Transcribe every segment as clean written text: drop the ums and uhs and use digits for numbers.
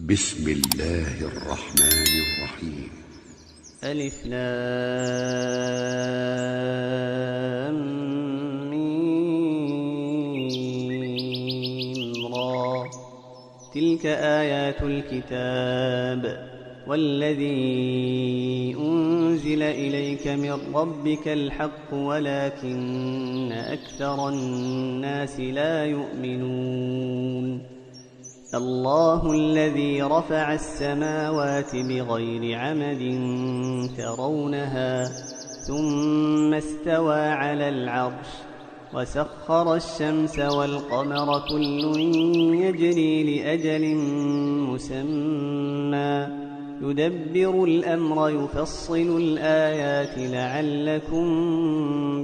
بسم الله الرحمن الرحيم. ألف لام ميم را. تلك آيات الكتاب والذي أنزل إليك من ربك الحق ولكن أكثر الناس لا يؤمنون. الله الذي رفع السماوات بغير عمد ترونها ثم استوى على العرش وسخر الشمس والقمر كل يجري لأجل مسمى يدبر الأمر يفصل الآيات لعلكم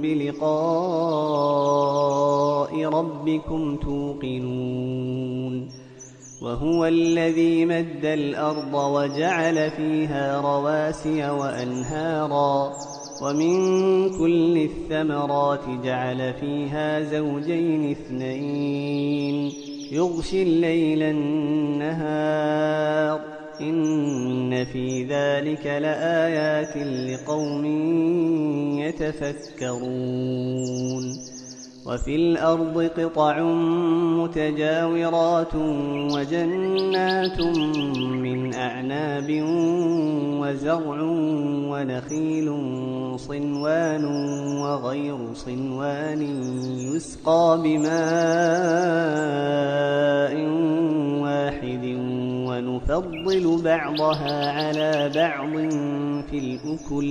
بلقاء ربكم توقنون. وهو الذي مد الأرض وجعل فيها رواسي وأنهارا ومن كل الثمرات جعل فيها زوجين اثنين يغشي الليل النهار إن في ذلك لآيات لقوم يتفكرون. وفي الأرض قطع متجاورات وجنات من أعناب وزرع ونخيل صنوان وغير صنوان يسقى بماء واحد ونفضل بعضها على بعض في الأكل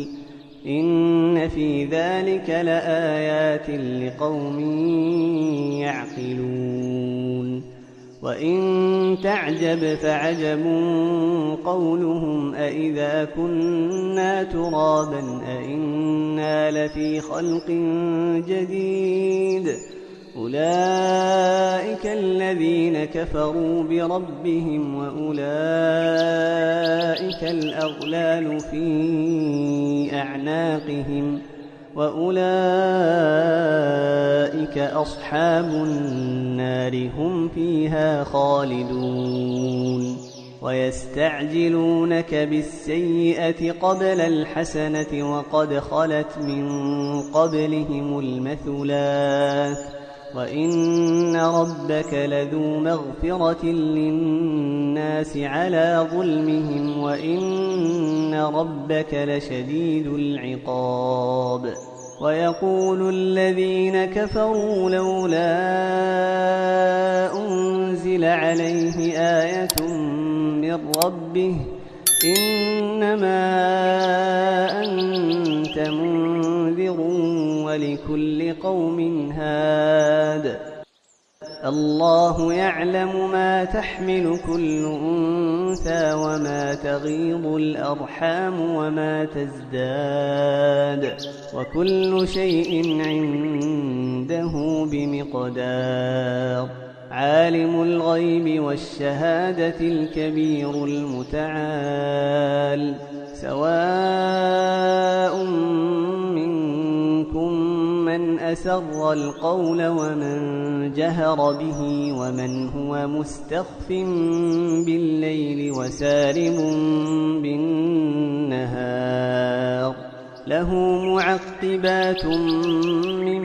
إن في ذلك لآيات لقوم يعقلون. وإن تعجب فعجب قولهم أإذا كنا ترابا أإنا لفي خلق جديد أولئك الذين كفروا بربهم وأولئك الأغلال في أعناقهم وأولئك أصحاب النار هم فيها خالدون. ويستعجلونك بالسيئة قبل الحسنة وقد خلت من قبلهم المثلات وإن ربك لذو مغفرة للناس على ظلمهم وإن ربك لشديد العقاب. ويقول الذين كفروا لولا أنزل عليه آية من ربه إنما أنت منذر ولكل قوم هاد. الله يعلم ما تحمل كل أنثى وما تغيض الأرحام وما تزداد وكل شيء عنده بمقدار. عالم الغيب والشهادة الكبير المتعال. سواء منكم من أسر القول ومن جهر به ومن هو مستخف بالليل وسارب بالنهار. له معقبات من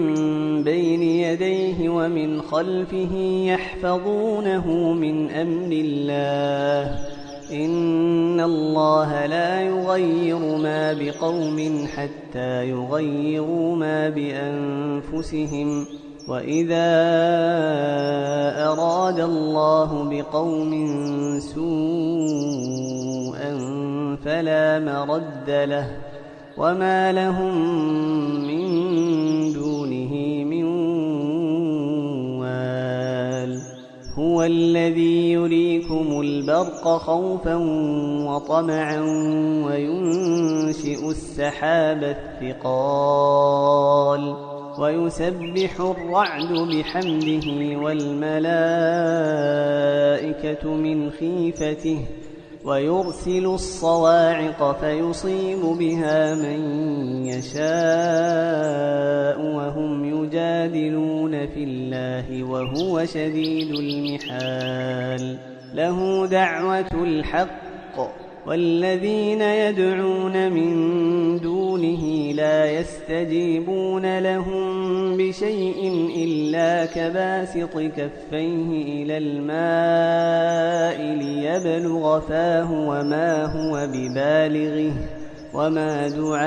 بين يديه ومن خلفه يحفظونه من أمر الله إن الله لا يغير ما بقوم حتى يغيروا ما بأنفسهم وإذا أراد الله بقوم سوءا فلا مرد له وما لهم من دونه من وال. هو الذي يريكم البرق خوفا وطمعا وينشئ السحاب الثقال ويسبح الرعد بحمده والملائكة من خيفته ويرسل الصواعق فيصيب بها من يشاء وهم يجادلون في الله وهو شديد المحال. له دعوة الحق والذين يدعون من دونه لا يستجيبون لهم بشيء إلا كباسط كفيه إلى الماء ليبلغ فاه وما هو ببالغه وما دعاء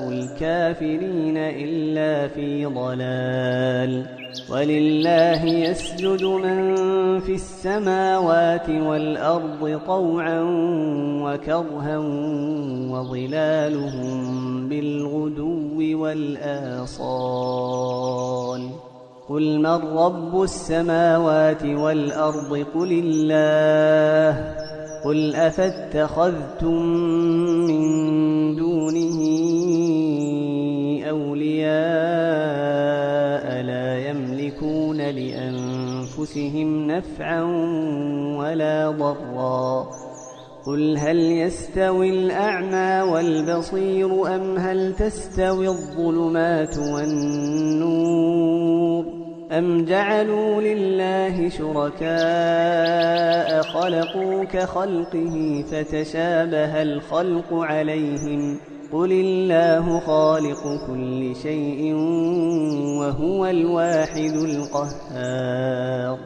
الكافرين إلا في ضلال ولله يسجد من في السماوات والأرض طوعا وكرها وظلالهم بالغدو والآصال قل من رب السماوات والأرض قل الله قل أفاتخذتم من دونه أولياء لا يملكون لأنفسهم نفعا ولا ضرا قل هل يستوي الأعمى والبصير أم هل تستوي الظلمات والنور أم جعلوا لله شركاء خلقوا كخلقه فتشابه الخلق عليهم قل الله خالق كل شيء وهو الواحد القهار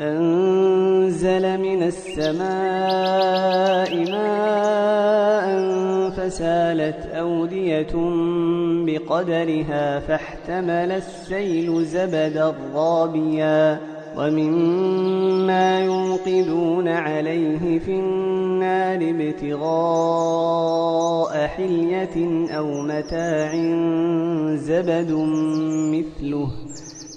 أنزل من السماء ماء فسالت أودية بقدرها فاحتمل السيل زبدا رابيا ومما يوقدون عليه في النار ابتغاء حلية أو متاع زبد مثله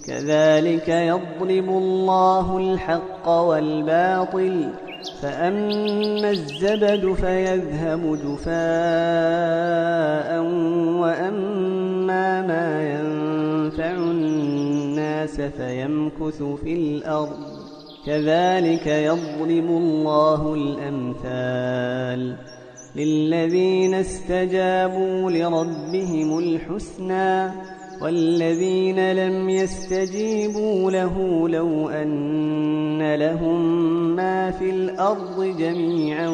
كذلك يضرب الله الحق والباطل فأما الزبد فيذهب جفاء وأما ما ينفع الناس فيمكث في الأرض كذلك يضرب الله الأمثال للذين استجابوا لربهم الحسنى والذين لم يستجيبوا له لو أن لهم ما في الأرض جميعا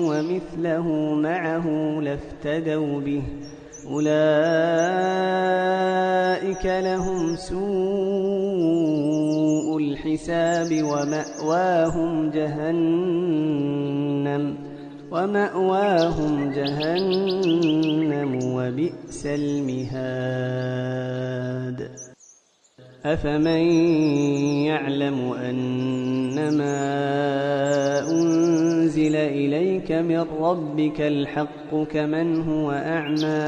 ومثله معه لافتدوا به أولئك لهم سوء الحساب ومأواهم جهنم وبئس المهاد أفمن يعلم أنما أنزل إليك من ربك الحق كمن هو أعمى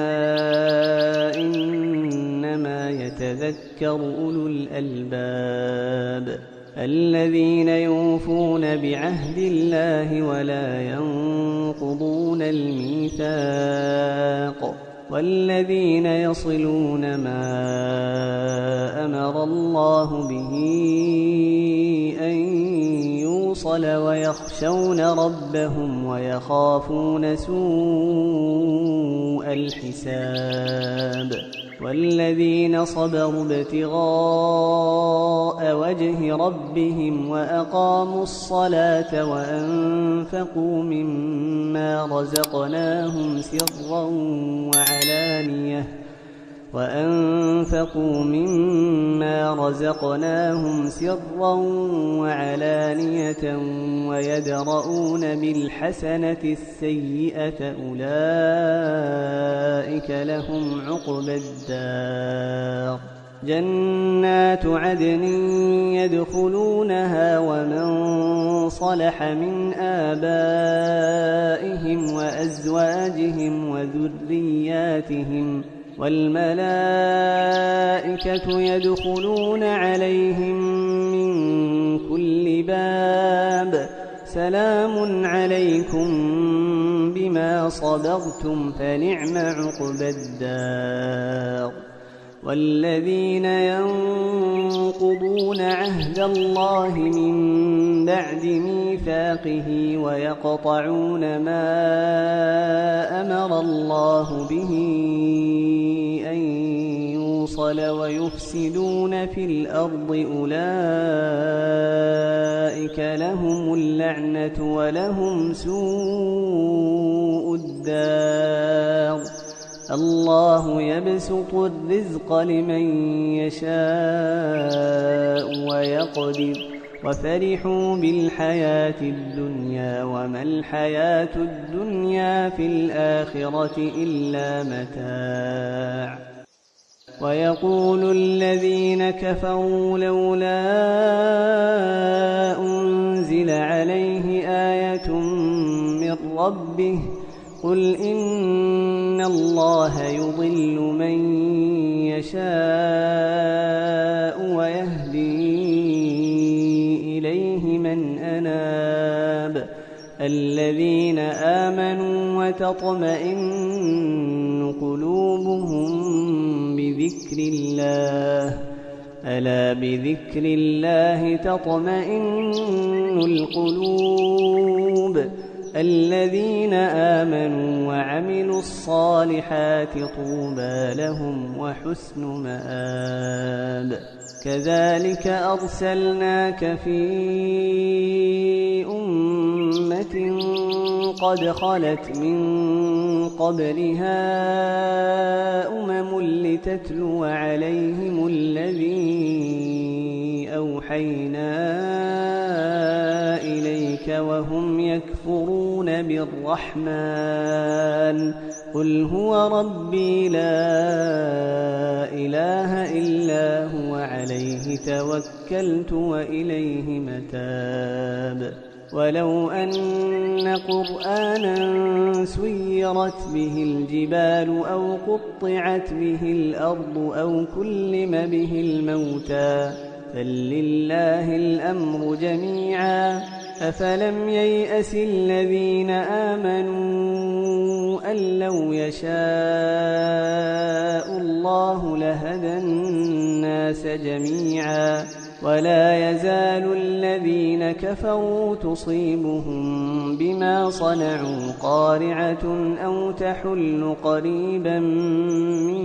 إنما يتذكر أولو الألباب الذين يوفون بعهد الله ولا ينقضون الميثاق والذين يصلون ما أمر الله به أن يوصل ويخشون ربهم ويخافون سوء الحساب والذين صبروا ابتغاء وجه ربهم وأقاموا الصلاة وأنفقوا مما رزقناهم سرا وعلانية ويدرؤون بالحسنة السيئة أولئك لهم عقبى الدار جنات عدن يدخلونها ومن صلح من آبائهم وأزواجهم وذرياتهم والملائكة يدخلون عليهم من كل باب سلام عليكم بما صبرتم فنعم عقبى الدار والذين ينقضون عهد الله من بعد ميثاقه ويقطعون ما أمر الله به أن الْمُرْسَلَ وَيُفْسِدُونَ فِي الْأَرْضِ أُولَئِكَ لَهُمُ اللَّعْنَةُ وَلَهُمْ سُوءُ الدَّارِ الله يبسط الرزق لمن يشاء ويقدر وفرحوا بالحياة الدنيا وما الحياة الدنيا في الآخرة إلا متاع ويقول الذين كفروا لولا أنزل عليه آية من ربه قل إن الله يضل من يشاء ويهدي إليه من أناب الذين آمنوا وتطمئن قلوبهم بذكر الله ألا بذكر الله تطمئن القلوب الذين آمنوا وعملوا الصالحات طوبى لهم وحسن مآب كذلك أرسلناك في أمة قد خلت من قبلها لتتلو عليهم الذي أوحينا إليك وهم يكفرون بالرحمن قل هو ربي لا إله إلا هو عليه توكلت وإليه متاب ولو أن قرآنا سيرت به الجبال أو قطعت به الأرض أو كلم به الموتى فلله الأمر جميعا أفلم ييأس الذين آمنوا أن لو يشاء الله لهدى الناس جميعا ولا يزال الذين كفروا تصيبهم بما صنعوا قارعة أو تحل قريبا من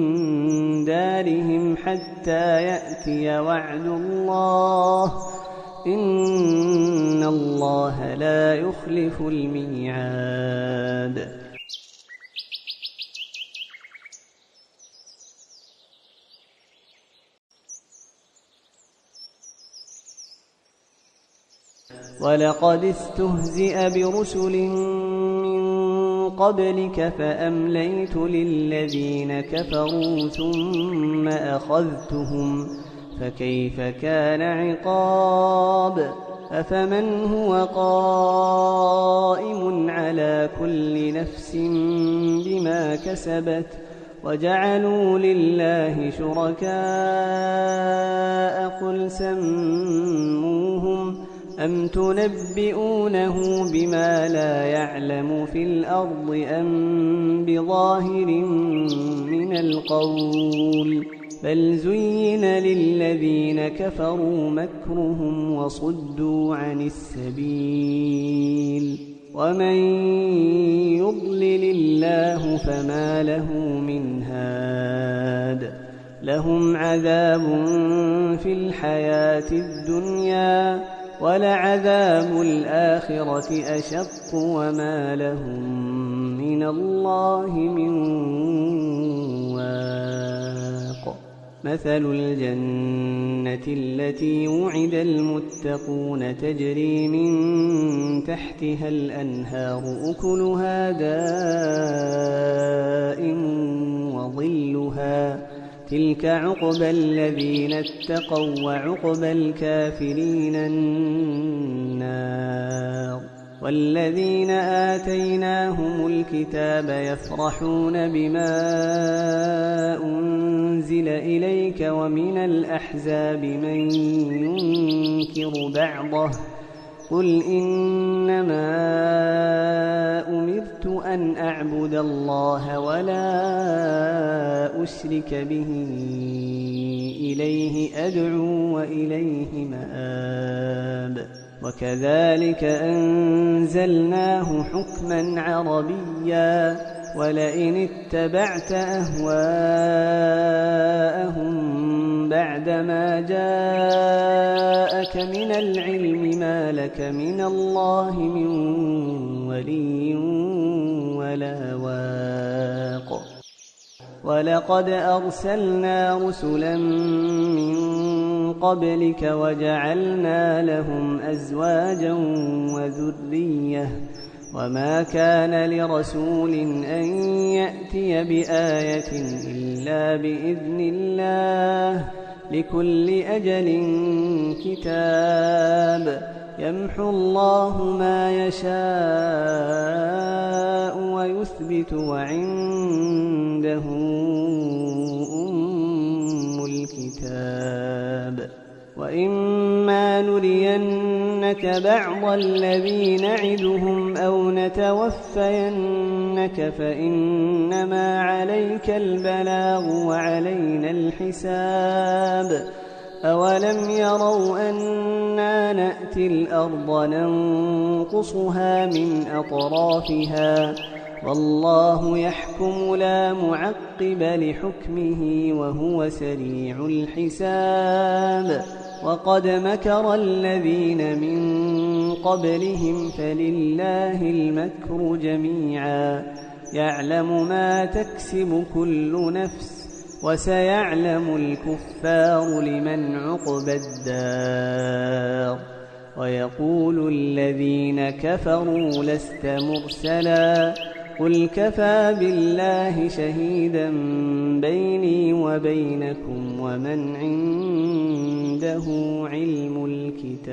دارهم حتى يأتي وعد الله إن الله لا يخلف الميعاد ولقد استهزئ برسل من قبلك فأمليت للذين كفروا ثم أخذتهم فكيف كان عقاب أفمن هو قائم على كل نفس بما كسبت وجعلوا لله شركاء قل سموهم أم تنبئونه بما لا يعلم في الأرض أم بظاهر من القول بل زين للذين كفروا مكرهم وصدوا عن السبيل ومن يضلل الله فما له من هاد لهم عذاب في الحياة الدنيا ولعذاب الآخرة أشق وما لهم من الله من واق مثل الجنة التي وعد المتقون تجري من تحتها الأنهار أكلها دائم وظلها تلك عقبى الذين اتقوا وعقبى الكافرين النار والذين آتيناهم الكتاب يفرحون بما أنزل إليك ومن الأحزاب من ينكر بعضه قل إنما أمرت أن أعبد الله ولا أشرك به إليه أدعو وإليه مآب وكذلك أنزلناه حكما عربيا ولئن اتبعت أهواءهم بعدما جاءك من العلم ما لك من الله من ولي ولا واق. ولقد أرسلنا رسلا من قبلك وجعلنا لهم أزواجا وذرية وما كان لرسول أن يأتي بآية إلا بإذن الله لكل أجل كتاب يمحو الله ما يشاء ويثبت وعنده أم الكتاب. وإما نرينك بعض الذي نعدهم أو نتوفينك فإنما عليك البلاغ وعلينا الحساب. أولم يروا أنا نأتي الأرض ننقصها من أطرافها والله يحكم لا معقب لحكمه وهو سريع الحساب. وقد مكر الذين من قبلهم فلله المكر جميعا يعلم ما تكسب كل نفس وسيعلم الكفار لمن عقبى الدار. ويقول الذين كفروا لست مرسلا قل كفى بالله شهيدا بيني وبينكم ومن عنده علم الكتاب.